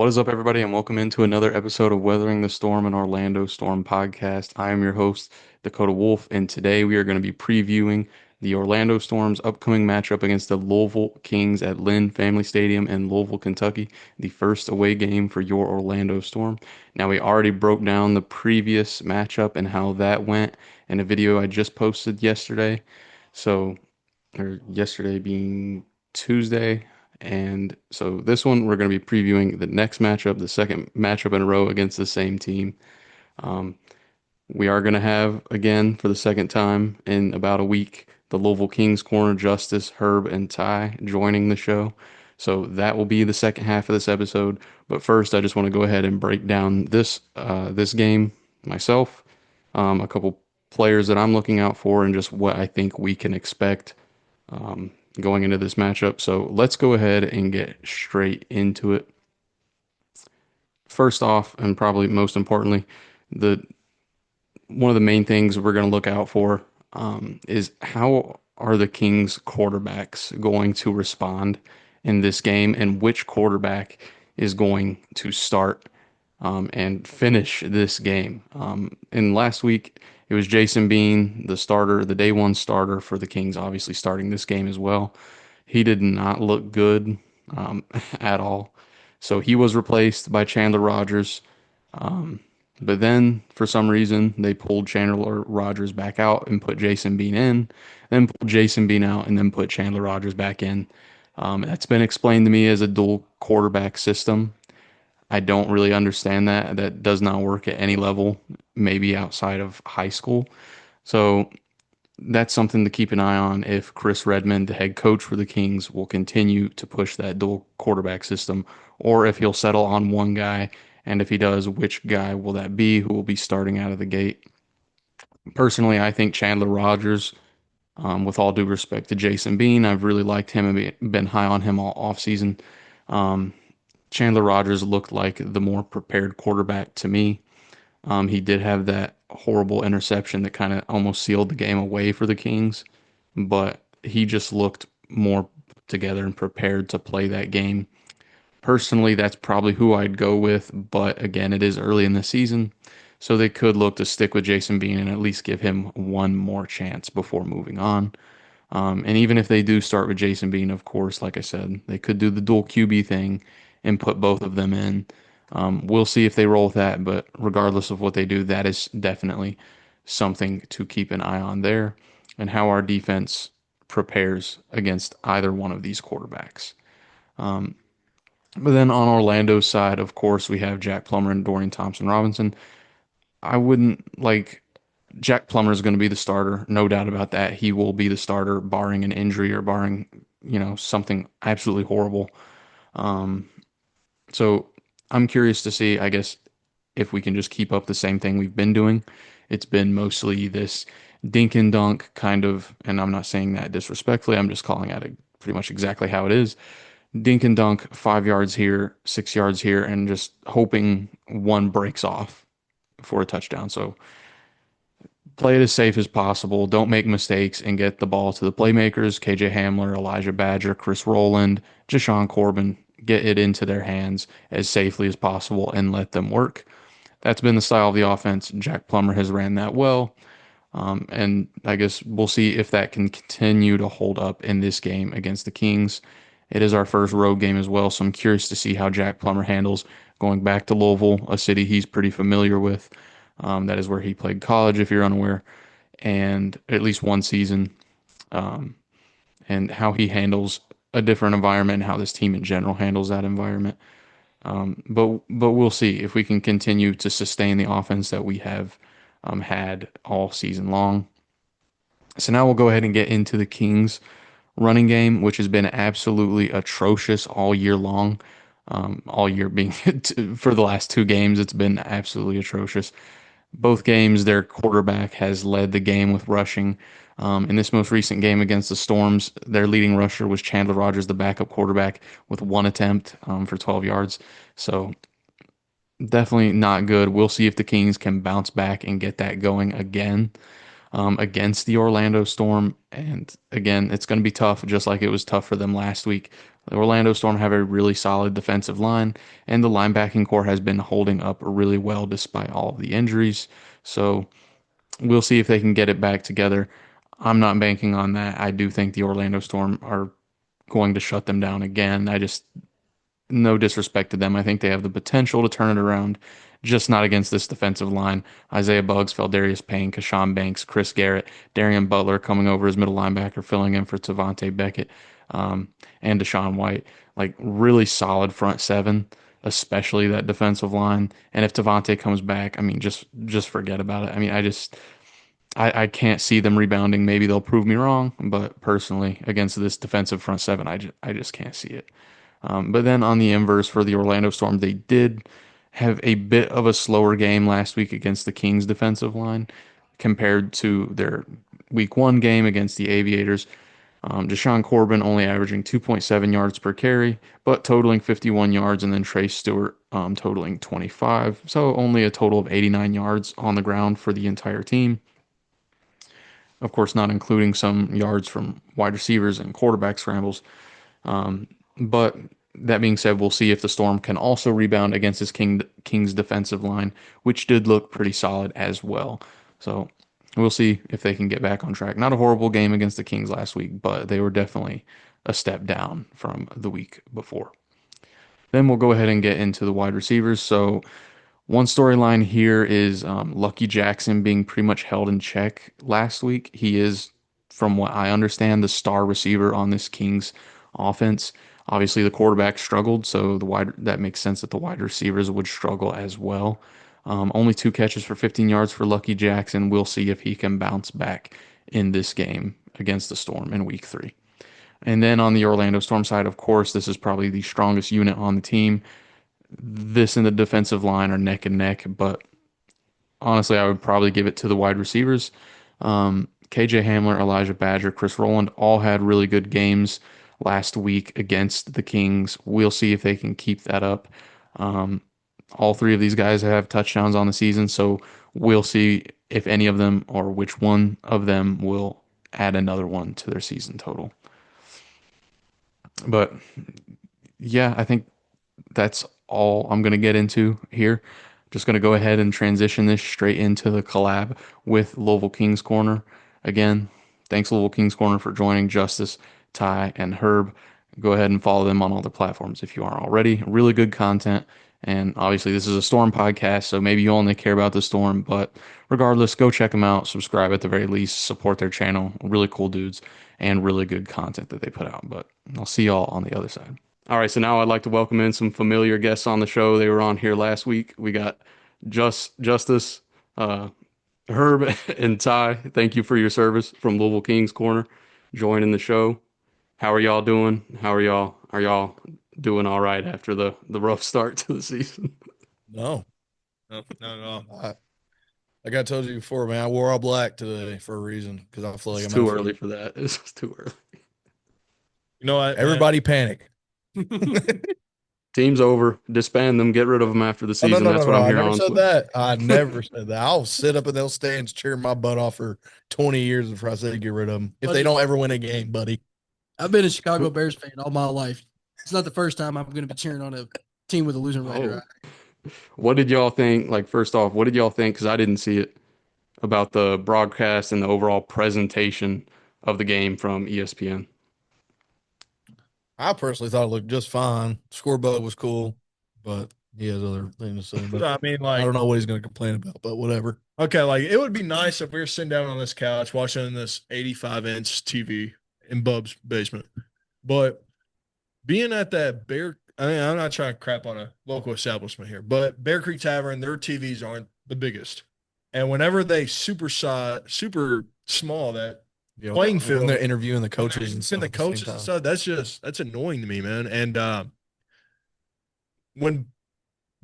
What is up, everybody, and welcome into another episode of Weathering the Storm, an Orlando Storm podcast. I am your host, Dakota Wolf, and today we are going to be previewing the Orlando Storm's upcoming matchup against the Louisville Kings at Lynn Family Stadium in Louisville, Kentucky, the first away game for your Orlando Storm. Now, we already broke down the previous matchup and how that went in a video I just posted yesterday. Or yesterday being Tuesday. And so this one, we're going to be previewing the next matchup, the second matchup in a row against the same team. Um, we are going to have, again, for the second time in about a week, the Louisville Kings corner, Justus, Herb, and Ty joining the show. So that will be the second half of this episode. But first, I just want to go ahead and break down this game myself, a couple players that I'm looking out for, and just what I think we can expect um, going into this matchup. So let's go ahead and get straight into it. First off, and probably most importantly, the one of the main things we're going to look out for is how are the Kings quarterbacks going to respond in this game, and which quarterback is going to start and finish this game. And last week, it was Jason Bean, the starter, the day one starter for the Kings, obviously starting this game as well. He did not look good at all. So he was replaced by Chandler Rogers. Um, but then, for some reason, they pulled Chandler Rogers back out and put Jason Bean in, then pulled Jason Bean out and then put Chandler Rogers back in. That's been explained to me as a dual quarterback system. I don't really understand that. That does not work at any level, maybe outside of high school. So that's something to keep an eye on if Chris Redmond, the head coach for the Kings, will continue to push that dual quarterback system, or if he'll settle on one guy. And if he does, which guy will that be who will be starting out of the gate? Personally, I think Chandler Rogers, with all due respect to Jason Bean, I've really liked him and been high on him all offseason. Um, Chandler Rogers looked like the more prepared quarterback to me. He did have that horrible interception that kind of almost sealed the game away for the Kings, but he just looked more together and prepared to play that game. Personally, that's probably who I'd go with, but again, it is early in the season, so they could look to stick with Jason Bean and at least give him one more chance before moving on. And even if they do start with Jason Bean, of course, like I said, they could do the dual QB thing and put both of them in. We'll see if they roll with that, but regardless of what they do, that is definitely something to keep an eye on there and how our defense prepares against either one of these quarterbacks. Um, but then on Orlando's side, of course, we have Jack Plummer and Dorian Thompson Robinson. I wouldn't like Jack Plummer is going to be the starter, no doubt about that. He will be the starter, barring an injury or barring, something absolutely horrible. Um, so I'm curious to see, I guess, if we can just keep up the same thing we've been doing. It's been mostly this dink and dunk kind of, and I'm not saying that disrespectfully, I'm just calling out it pretty much exactly how it is. Dink and dunk, 5 yards here, 6 yards here, and just hoping one breaks off for a touchdown. So play it as safe as possible. Don't make mistakes and get the ball to the playmakers. KJ Hamler, Elijah Badger, Chris Rowland, Jashawn Corbin. Get it into their hands as safely as possible and let them work. That's been the style of the offense. Jack Plummer has ran that well. And I guess we'll see if that can continue to hold up in this game against the Kings. It is our first road game as well, so I'm curious to see how Jack Plummer handles going back to Louisville, a city he's pretty familiar with. That is where he played college, if you're unaware, and at least one season, um, and how he handles a different environment and how this team in general handles that environment. But we'll see if we can continue to sustain the offense that we have had all season long. So now we'll go ahead and get into the Kings running game, which has been absolutely atrocious all year long. All year being for the last two games, it's been absolutely atrocious. Both games, their quarterback has led the game with rushing. In this most recent game against the Storms, their leading rusher was Chandler Rogers, the backup quarterback, with one attempt for 12 yards. So definitely not good. We'll see if the Kings can bounce back and get that going again against the Orlando Storm. And again, it's going to be tough, just like it was tough for them last week. The Orlando Storm have a really solid defensive line, and the linebacking core has been holding up really well despite all of the injuries. So we'll see if they can get it back together. I'm not banking on that. I do think the Orlando Storm are going to shut them down again. I just no disrespect to them. I think they have the potential to turn it around, just not against this defensive line. Isaiah Buggs, Feldarius Payne, Kashawn Banks, Chris Garrett, Darian Butler coming over as middle linebacker, filling in for Tavante Beckett, and Deshaun White. Like really solid front seven, especially that defensive line. And if Tavante comes back, I mean, just forget about it. I mean, I can't see them rebounding. Maybe they'll prove me wrong, but personally, against this defensive front seven, I just can't see it. But then on the inverse for the Orlando Storm, they did have a bit of a slower game last week against the Kings defensive line compared to their week one game against the Aviators. Deshaun Corbin only averaging 2.7 yards per carry, but totaling 51 yards, and then Trey Stewart totaling 25. So only a total of 89 yards on the ground for the entire team. Of course, not including some yards from wide receivers and quarterback scrambles. But that being said, we'll see if the Storm can also rebound against this Kings defensive line, which did look pretty solid as well. So we'll see if they can get back on track. Not a horrible game against the Kings last week, but they were definitely a step down from the week before. Then we'll go ahead and get into the wide receivers. So one storyline here is Lucky Jackson being pretty much held in check last week. He is, from what I understand, the star receiver on this Kings offense. Obviously, the quarterback struggled, so that makes sense that the wide receivers would struggle as well. Only 2 catches for 15 yards for Lucky Jackson. We'll see if he can bounce back in this game against the Storm in Week 3. And then on the Orlando Storm side, of course, this is probably the strongest unit on the team. This and the defensive line are neck and neck, but honestly, I would probably give it to the wide receivers. KJ Hamler, Elijah Badger, Chris Rowland all had really good games last week against the Kings. We'll see if they can keep that up. All three of these guys have touchdowns on the season, so we'll see if any of them or which one of them will add another one to their season total. But yeah, I think that's all I'm going to get into here. Just going to go ahead and transition this straight into the collab with Louisville Kings Corner. Again, thanks Louisville Kings Corner for joining Justus, Ty, and Herb. Go ahead and follow them on all the platforms if you aren't already. Really good content. And obviously, this is a Storm podcast, so maybe you only care about the Storm. But regardless, go check them out. Subscribe at the very least. Support their channel. Really cool dudes and really good content that they put out. But I'll see y'all on the other side. All right, so now I'd like to welcome in some familiar guests on the show. They were on here last week. We got Justus, Herb, and Ty. Thank you for your service from Louisville Kings Corner, joining the show. How are y'all doing? How are y'all? Are y'all doing all right after the rough start to the season? No. Like I told you before, man, I wore all black today for a reason because I feel like It's I'm too early for that. It's too early. You know what? Everybody panic. Team's over. Disband them. Get rid of them after the season. That's what I'm hearing on Twitter. That. I never said that. I'll sit up in those stands cheering my butt off for 20 years before I say get rid of them. If they don't ever win a game, buddy. I've been a Chicago Bears fan all my life. It's not the first time I'm going to be cheering on a team with a losing record. What did y'all think? Like, first off, what did y'all think? Because I didn't see it, about the broadcast and the overall presentation of the game from ESPN. I personally thought it looked just fine. Scoreboard was cool, but he has other things to say. But I mean, like, I don't know what he's going to complain about, but whatever. Okay, like it would be nice if we were sitting down on this couch watching this 85-inch TV in Bub's basement. But being at that I mean, I'm not trying to crap on a local establishment here, but Bear Creek Tavern, their TVs aren't the biggest. And whenever they super small that playing field, when they're interviewing the coaches and the coaches and stuff, that's annoying to me, man. And when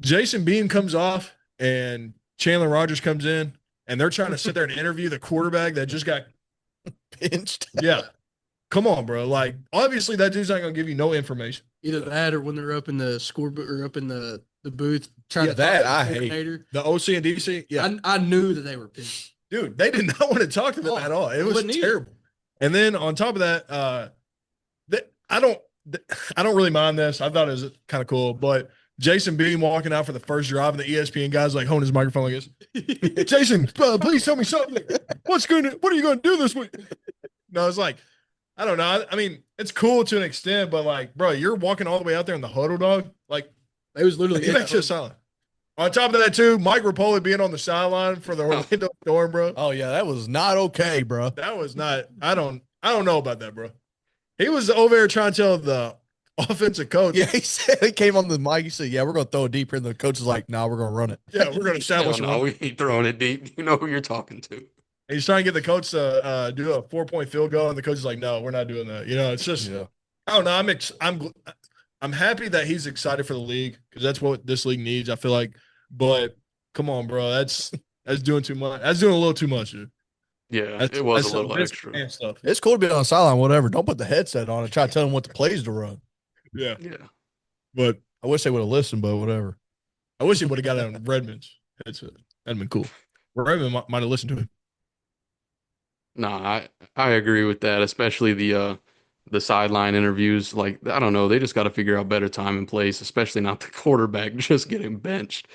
Jason Beam comes off and Chandler Rogers comes in and they're trying to sit there and interview the quarterback that just got pinched. Yeah. Come on, bro. Like, obviously that dude's not going to give you no information. Either that or when they're up in the scorebook or up in the booth trying to that I hate. The OC and DC. Yeah. I knew that they were pissed. Dude, they did not want to talk to them at all. It was terrible. And then on top of that, I don't really mind this. I thought it was kind of cool, but Jason Bean walking out for the first drive, and the ESPN guy's like holding his microphone like this. Jason, please tell me something. What are you going to do this week? No, it's like, I don't know. I mean, it's cool to an extent, but like, bro, you're walking all the way out there in the huddle, dog. Like, It was literally get that shit silent. On top of that, too, Mike Rapoli being on the sideline for the Orlando Storm, bro. Oh yeah, that was not okay, bro. That was not. I don't know about that, bro. He was over there trying to tell the offensive coach. Yeah, he said he came on the mic. He said, "Yeah, we're gonna throw it deeper," and the coach is like, "No, we're gonna run it." Yeah, we're gonna establish. No, we ain't throwing it deep. You know who you're talking to. He's trying to get the coach to do a 4-point field goal, and the coach is like, "No, we're not doing that." You know, it's just I don't know. I'm happy that he's excited for the league because that's what this league needs. I feel like, but come on, bro, that's doing too much. That's doing a little too much, dude. Yeah, it was a little extra. Stuff. It's cool to be on the sideline, whatever. Don't put the headset on and try to tell them what the plays to run. Yeah, but I wish they would have listened, but whatever. I wish he would have got it on Redmond's headset. That'd been cool. Redmond might have listened to him. No, I agree with that, especially the sideline interviews. Like, I don't know, they just got to figure out better time and place, especially not the quarterback just getting benched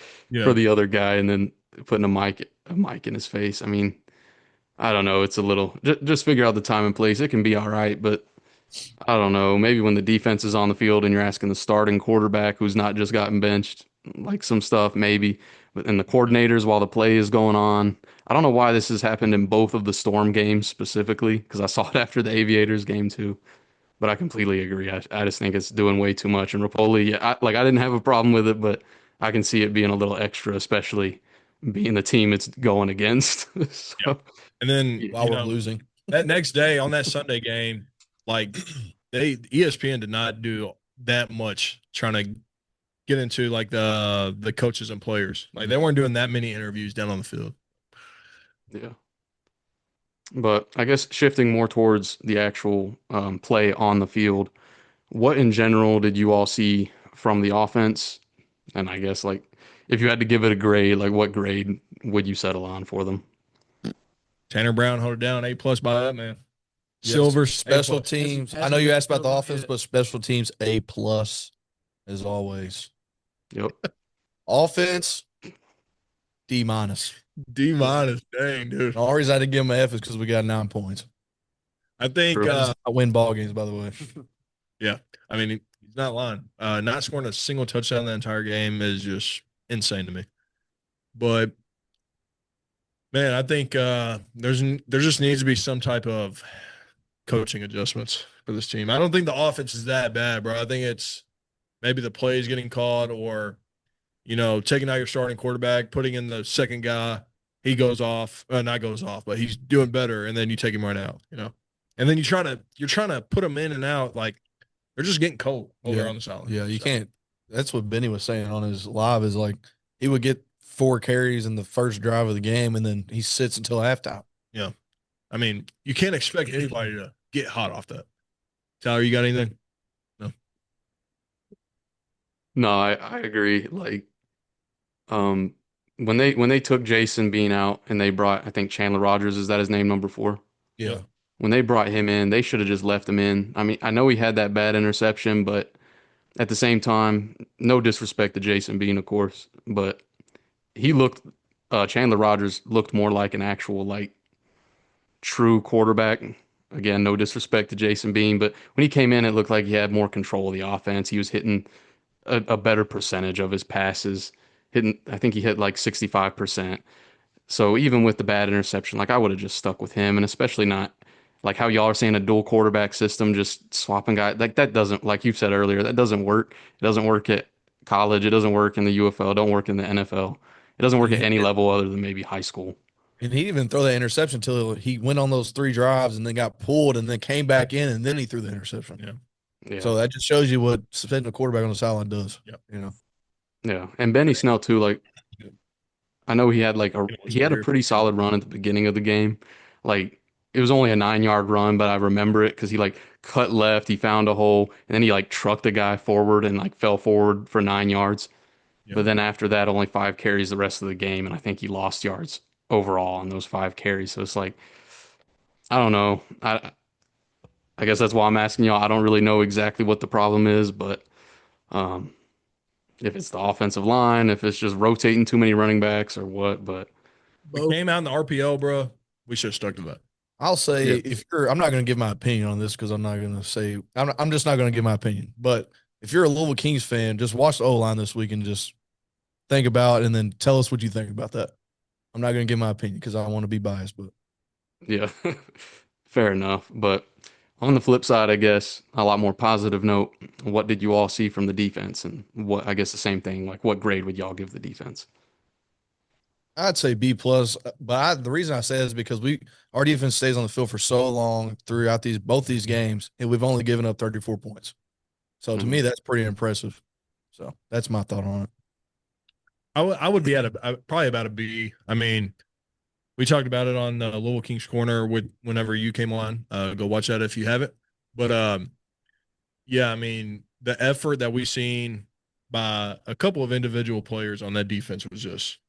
for the other guy and then putting a mic in his face. I mean, I don't know. It's a little just figure out the time and place. It can be all right, but I don't know. Maybe when the defense is on the field and you're asking the starting quarterback who's not just gotten benched, like some stuff, maybe. But and the coordinators while the play is going on. I don't know why this has happened in both of the Storm games specifically, because I saw it after the Aviators game too. But I completely agree. I just think it's doing way too much. And Rapoli, yeah, I didn't have a problem with it, but I can see it being a little extra, especially being the team it's going against. So, and then while we're losing that next day on that Sunday game, like ESPN did not do that much trying to get into like the coaches and players. Like they weren't doing that many interviews down on the field. Yeah. But I guess shifting more towards the actual play on the field, what in general did you all see from the offense? And I guess like if you had to give it a grade, like what grade would you settle on for them? Tanner Brown hold it down, A+ by that man. Yes. Silver special teams. I know you asked about the offense, but special teams A+ as always. Yep. Offense D-. D-, dang, dude. The only reason I didn't give him an F is because we got 9 points. I think I win ball games, by the way. Yeah. I mean, he's not lying. Not scoring a single touchdown the entire game is just insane to me. But man, I think there just needs to be some type of coaching adjustments for this team. I don't think the offense is that bad, bro. I think it's maybe the plays getting called or, you know, taking out your starting quarterback, putting in the second guy. He goes off, not goes off, but he's doing better, and then you take him right out, you know. And then you're trying to put them in and out, like they're just getting cold over on the sideline. Yeah, you can't. That's what Benny was saying on his live is like he would get 4 carries in the first drive of the game, and then he sits until halftime. Yeah, I mean, you can't expect anybody to get hot off that. Tyler, you got anything? No, I agree. Like, when they took Jason Bean out and they brought, I think Chandler Rogers, is that his name, number 4? Yeah. When they brought him in, they should have just left him in. I mean, I know he had that bad interception, but at the same time, no disrespect to Jason Bean, of course, but he looked, Chandler Rogers looked more like an actual, like, true quarterback. Again, no disrespect to Jason Bean, but when he came in, it looked like he had more control of the offense. He was hitting a better percentage of his passes. I think he hit like 65%. So even with the bad interception, like I would have just stuck with him, and especially not like how y'all are saying a dual quarterback system, just swapping guys. Like that doesn't, like you said earlier, that doesn't work. It doesn't work at college. It doesn't work in the UFL. It don't work in the NFL. It doesn't work at any level other than maybe high school. And he didn't even throw that interception until he went on those 3 drives and then got pulled and then came back in and then he threw the interception. Yeah. So that just shows you what suspending a quarterback on the sideline does. Yep. You know. Yeah. And Benny Snell too, like I know he had a pretty solid run at the beginning of the game. Like it was only a 9-yard run, but I remember it because he like cut left, he found a hole, and then he like trucked the guy forward and like fell forward for 9 yards. Yep. But then after that, only 5 carries the rest of the game, and I think he lost yards overall on those 5 carries. So it's like, I don't know. I guess that's why I'm asking y'all. I don't really know exactly what the problem is, but um, if it's the offensive line, if it's just rotating too many running backs or what, but We Both. came out in the RPO, bro. We should have stuck to that. I'll say yeah, if you're, I'm not going to give my opinion on this because I'm not going to say, I'm just not going to give my opinion. But if you're a Louisville Kings fan, just watch the O line this week and just think about it and then tell us what you think about that. I'm not going to give my opinion because I want to be biased, but yeah, fair enough. But on the flip side, I guess a lot more positive note, what did you all see from the defense? And what, I guess the same thing, like what grade would y'all give the defense? I'd say B plus. But the reason I say is because our defense stays on the field for so long throughout both these games, and we've only given up 34 points. So to me, Mhm. that's pretty impressive. So that's my thought on it. I would be at probably about a B. I mean, we talked about it on the Louisville Kings Corner with whenever you came on. Go watch that if you haven't. But yeah, I mean, the effort that we seen by a couple of individual players on that defense was just,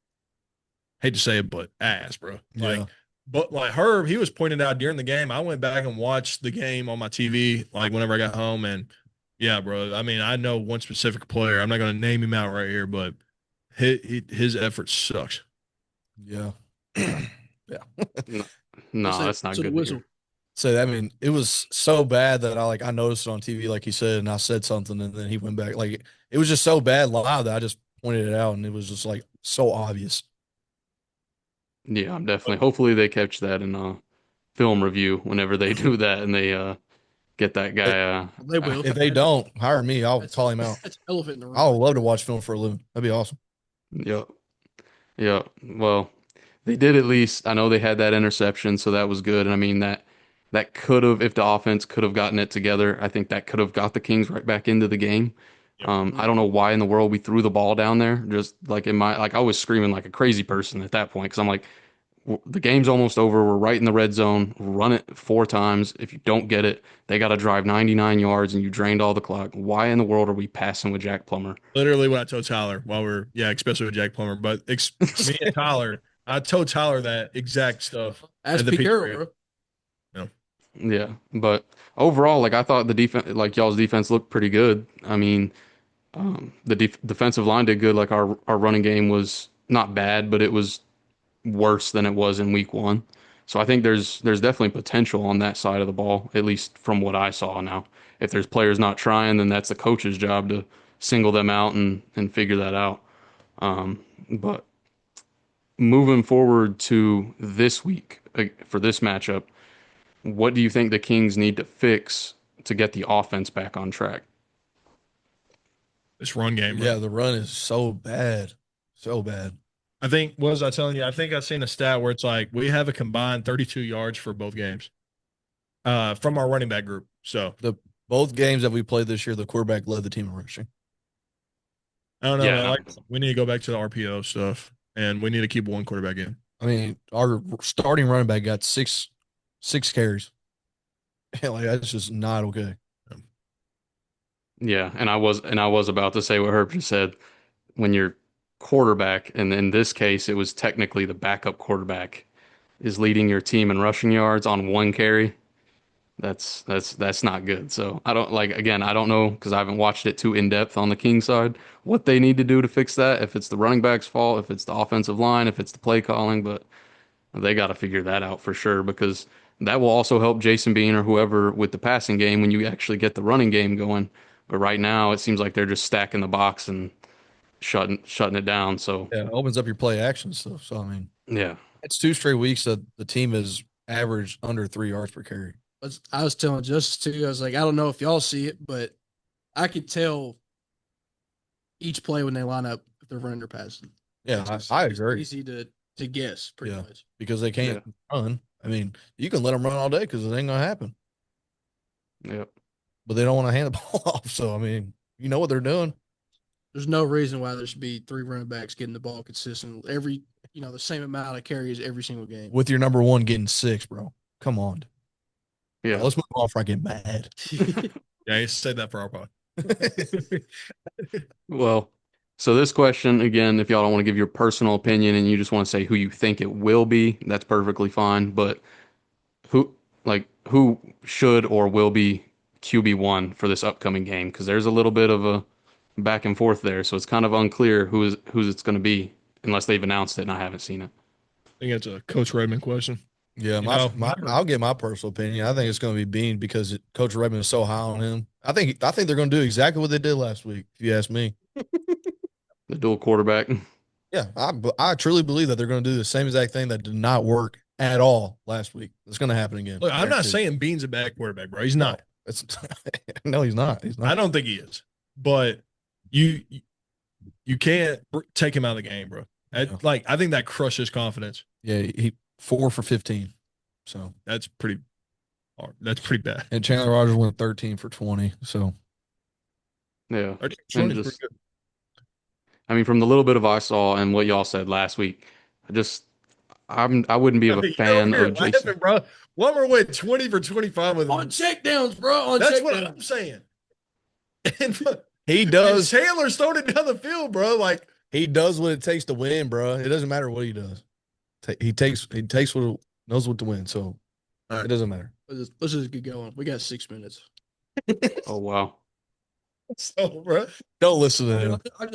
hate to say it, but ass, bro. Yeah. But like Herb, he was pointed out during the game. I went back and watched the game on my TV, like whenever I got home, and yeah, bro. I mean, I know one specific player. I'm not going to name him out right here, but his effort sucks. Yeah. Yeah. No, They no, said that's not to the good to hear. whistle. So I mean, it was so bad that I noticed it on TV, like he said, and I said something, and then he went back. Like it was just so bad live that I just pointed it out, and it was just like so obvious. Yeah, I'm definitely. Hopefully they catch that in film review whenever they do that and they get that If, guy. They will. if they don't hire me, I'll That's, call him out. that's elephant in the room. I would love to watch film for a living. That'd be awesome. Yep. Yeah. Well, they did at least. I know they had that interception, so that was good. And I mean that could have, if the offense could have gotten it together, I think that could have got the Kings right back into the game. Yep. I don't know why in the world we threw the ball down there. Just like like I was screaming like a crazy person at that point because I'm like, the game's almost over. We're right in the red zone. Run it 4 times. If you don't get it, they got to drive 99 yards and you drained all the clock. Why in the world are we passing with Jack Plummer? Literally what I told Tyler while yeah, especially with Jack Plummer, but me and Tyler, I told Tyler that exact stuff That's at the Pete Carroll, pizzeria. bro. You know, Yeah, but overall, like I thought the defense, like y'all's defense looked pretty good. I mean, the defensive line did good. Like our running game was not bad, but it was worse than it was in week one. So I think there's definitely potential on that side of the ball, at least from what I saw now. If there's players not trying, then that's the coach's job to single them out and figure that out. But moving forward to this week for this matchup, what do you think the Kings need to fix to get the offense back on track? this run game, bro. Yeah, the run is so bad, so bad. I think, what was I telling you? I think I seen a stat where it's like we have a combined 32 yards for both games from our running back group. So The both games that we played this year, the quarterback led the team in rushing. I don't know, man. Yeah, Like we need to go back to the RPO stuff and we need to keep one quarterback in. I mean, our starting running back got six carries. Like that's just not okay. yeah, and I was about to say what Herb just said. When your quarterback, and in this case, it was technically the backup quarterback, is leading your team in rushing yards on 1 carry. That's not good. So I don't like again, I don't know because I haven't watched it too in depth on the King side what they need to do to fix that. If it's the running back's fault, if it's the offensive line, if it's the play calling, but they got to figure that out for sure because that will also help Jason Bean or whoever with the passing game when you actually get the running game going. But right now, it seems like they're just stacking the box and shutting it down. So Yeah, it opens up your play action stuff. So I mean, yeah, it's 2 straight weeks that the team has averaged under 3 yards per carry. I was telling Justus too. I was like, I don't know if y'all see it, but I could tell each play when they line up if they're running or passing. Yeah, It's I it's agree easy to guess pretty Yeah. much. because they can't run. I mean, you can let them run all day because it ain't gonna happen, yeah, but they don't want to hand the ball off. So I mean, you know what they're doing. There's no reason why there should be 3 running backs getting the ball consistent the same amount of carries every single game. With your number one getting 6, bro. Come on. yeah. Let's move on before I get mad. Yeah, I said that for our pod. Well, so this question again, if y'all don't want to give your personal opinion and you just want to say who you think it will be, that's perfectly fine. But who like who should or will be QB1 for this upcoming game because there's a little bit of a back and forth there, so it's kind of unclear who's it's going to be unless they've announced it and I haven't seen it. I think it's a Coach Redmond question. Yeah, You know, I'll give my personal opinion. I think it's going to be Bean because Coach Redmond is so high on him. I think they're going to do exactly what they did last week. If you ask me, The dual quarterback. yeah, I truly believe that they're going to do the same exact thing that did not work at all last week. It's going to happen again. look, I'm not Guaranteed. saying Bean's a bad quarterback, bro. He's not. It's no, he's not. He's I not. don't think he is. But you can't take him out of the game, bro. Yeah. Like I think that crushes confidence. Yeah, he 4 for 15. So That's pretty hard. That's pretty bad. and Chandler Rogers went 13 for 20. So Yeah. I think And 20 is just, pretty good. I mean, from the little bit of I saw and what y'all said last week, I wouldn't be I a mean, fan you're of laughing, Jason. bro. Lumber went 20 for 25 with On checkdowns, bro. On That's what checkdowns. I'm saying. And, he and does Taylor's throwing it down the field, bro. Like he does what it takes to win, bro. It doesn't matter what he does. He takes what knows what to win. So it doesn't matter. Let's just get going. We got 6 minutes. Oh wow. so, bro. Don't listen to him. I'm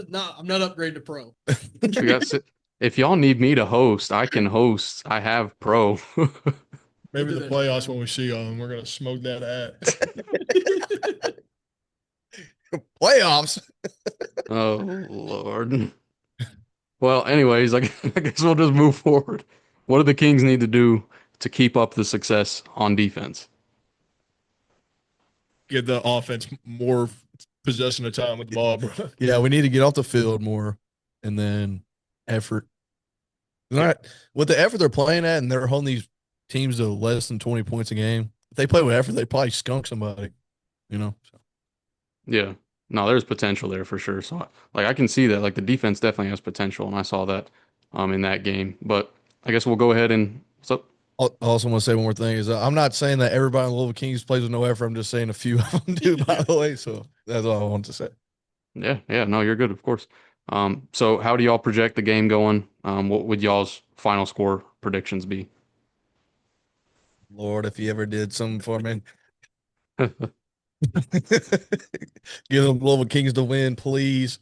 not upgraded to pro. We got if y'all need me to host, I can host. I have pro. Maybe do the that. playoffs when we see y'all, and we're gonna smoke that ass. Playoffs. Oh Lord. Well, anyways, I guess we'll just move forward. What do the Kings need to do to keep up the success on defense? Give the offense more possession of time with the ball, bro. Yeah, we need to get off the field more and then effort. All right. With the effort they're playing at and they're holding these teams to less than 20 points a game, if they play with effort, they probably skunk somebody, you know? So, Yeah. No, there's potential there for sure. So like I can see that. Like the defense definitely has potential, and I saw that in that game. But I guess we'll go ahead and so I also want to say one more thing is I'm not saying that everybody in the Louisville Kings plays with no effort. I'm just saying a few of them do, by the way. So that's all I want to say. yeah, no, you're good, of course. So how do y'all project the game going? What would y'all's final score predictions be? Lord, if you ever did something for me, give them Louisville Kings to win, please.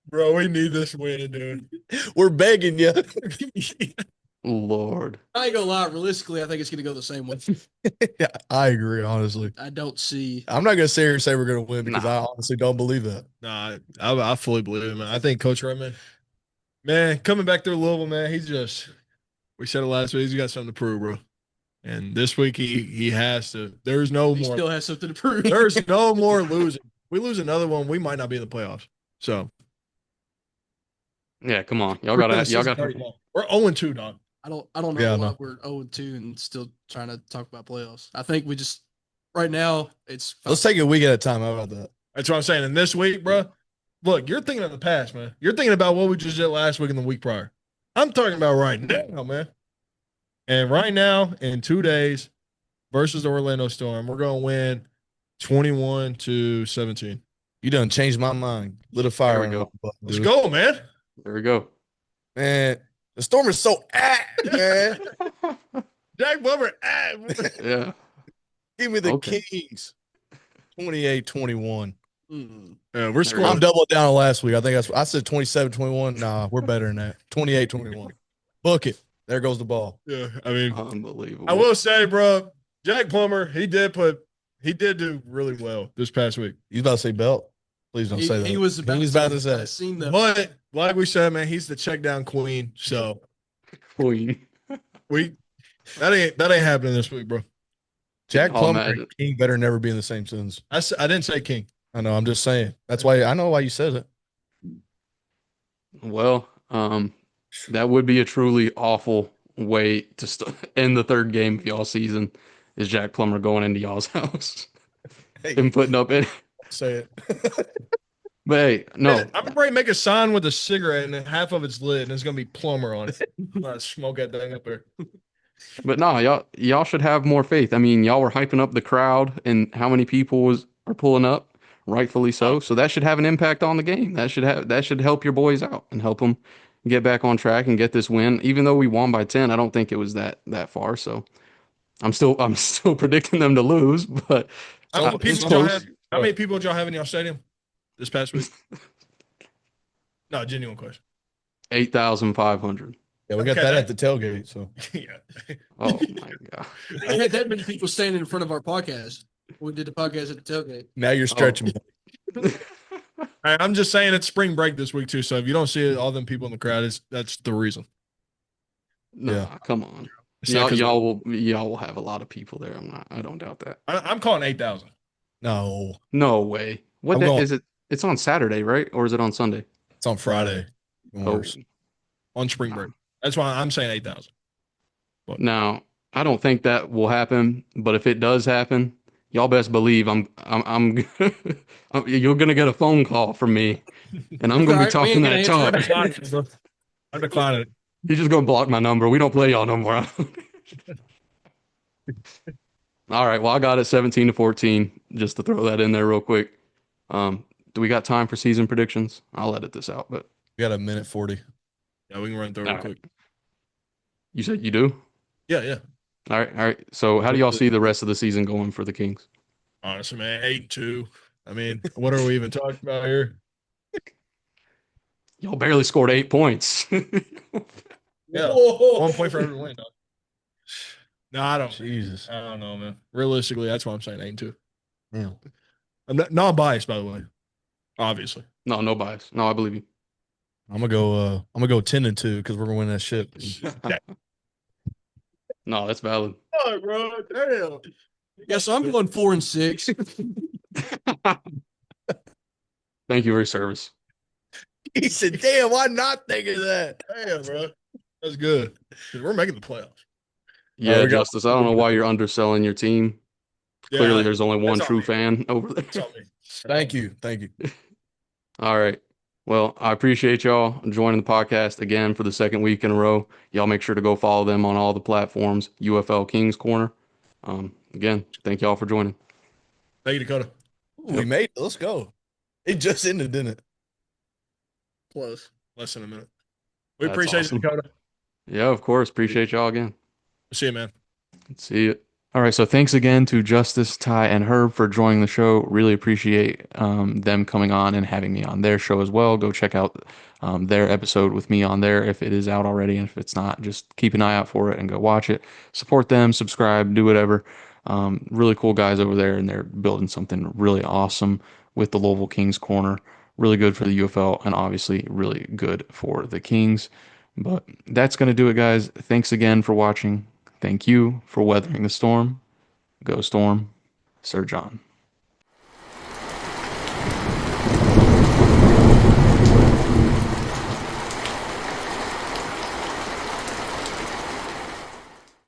Bro, we need this win, dude. We're begging you. Lord. I ain't gonna lie. Realistically, I think it's gonna go the same way. Yeah, I agree, honestly. I don't see. I'm not going to sit here and say we're going to win because Nah. I honestly don't believe that. Nah, I fully believe it, man. I think Coach Redmond, man, coming back to Louisville, man, he's just we said it last week, he's got something to prove, bro. And this week he has to. There's no He more. still has something to prove. There's no more losing. We lose another one, we might not be in the playoffs. So Yeah, come on. we're We're 0-2, dog. I don't know Yeah, I why know. we're 0-2 and still trying to talk about playoffs. I think we just right now it's Let's take it a week at a time. How about that? That's what I'm saying. And this week, bro, look, you're thinking of the past, man. You're thinking about what we just did last week and the week prior. I'm talking about right now, man. And right now, in 2 days, versus the Orlando Storm, we're going to win 21-17. You done changed my mind. Lit a fire. There we in go. my butt, Let's dude. go, man. There we go. Man, the Storm is so man. Jack Bummer. Yeah. Give me the Okay. Kings. 28-21. mm, We're There scoring. I'm doubling down on last week. I think I said 27-21. Nah, we're better than that. 28-21. Book it. There goes the ball. Yeah, I mean, Unbelievable. I will say, bro, Jack Plummer, he did do really well this past week. You about to say belt? Please don't say that. he was about, He was about to say I seen the But like we said, man, he's the check down queen. So Queen. that ain't happening this week, bro. Jack Oh, Plummer man. and King better never be in the same sentence. I didn't say King. I know. I'm just saying. That's why I know why you said it. Well, that would be a truly awful way to end the third game of y'all season. Is Jack Plummer going into y'all's house and putting up it? Say it. But hey, no, I'm ready to make a sign with a cigarette and then half of it's lit and it's gonna be Plumber on it. I'm gonna smoke that thing up there. but no, y'all should have more faith. I mean, y'all were hyping up the crowd, and how many people are pulling up? Rightfully so. So that should have an impact on the game. That should help your boys out and help them get back on track and get this win. Even though we won by 10, I don't think it was that far. So I'm still predicting them to lose, but How So many it's people did y'all close. have? How many people did y'all have in your stadium this past week? No, genuine question. 8,500. yeah, we got Okay, that that- at the tailgate. So Yeah. Oh my God. I had that many people standing in front of our podcast. We did the podcast at the tailgate. now you're stretching. I'm just saying it's spring break this week too. So if you don't see all them people in the crowd, that's the reason. Nah, Yeah. come on. It's not 'cause Y'all will have a lot of people there. I don't doubt that. I'm calling 8,000 No, No way. What I'm day going. is it? It's on Saturday, right? Or is it on Sunday? It's on Friday. Even Oh, worse. on spring break. That's why I'm saying 8,000. now I don't think that will happen, but if it does happen, y'all best believe you're gonna get a phone call from me, and I'm All gonna be right, we talking ain't gonna that answer talk. it. I'm declining it. He's just gonna block my number. We don't play y'all no more. All right. Well, I got it 17-14, just to throw that in there real quick. Do we got time for season predictions? I'll edit this out, but We got a minute 40. Yeah, we can run through it all real right. quick. You said you do? Yeah, yeah. All right. All right. So how do y'all see the rest of the season going for the Kings? Honestly, man, 8-2. I mean, what are we even talking about here? Y'all barely scored 8 points. Yeah, Whoa. 1 point for every win. Dog. No, Jesus. I don't know, man. Realistically, that's why I'm saying 8-2. Yeah. I'm not biased, by the way. Obviously. No, no bias. No, I believe you. I'm gonna go. I'm gonna go 10-2 because we're gonna win that shit. No, that's valid. Oh, bro, damn. Yeah, so I'm going 4-6. Thank you for your service. He said, "Damn, why not think of that?" Damn, bro. That's good. 'Cause we're making the playoffs. Yeah, we got- Justice. I don't know why you're underselling your team. Yeah, Clearly, there's only one that's on true me. fan over there. That's on me. Thank you. Thank you. All right. Well, I appreciate y'all joining the podcast again for the second week in a row. Y'all make sure to go follow them on all the platforms, UFL Kings Corner. Again, thank y'all for joining. Thank you, Dakota. Ooh, we made it. Let's go. It just ended, didn't it? Close. Less than a minute. We That's appreciate awesome. it, Dakota. Yeah, of course. Appreciate y'all again. See you, man. See you. All right, so thanks again to Justice, Ty, and Herb for joining the show. Really appreciate them coming on and having me on their show as well. Go check out their episode with me on there if it is out already, and if it's not, just keep an eye out for it and go watch it. Support them, subscribe, do whatever. Really cool guys over there, and they're building something really awesome with the Louisville Kings Corner. Really good for the UFL, and obviously really good for the Kings. But that's going to do it, guys. Thanks again for watching. Thank you for weathering the storm. Go Storm, Sir John.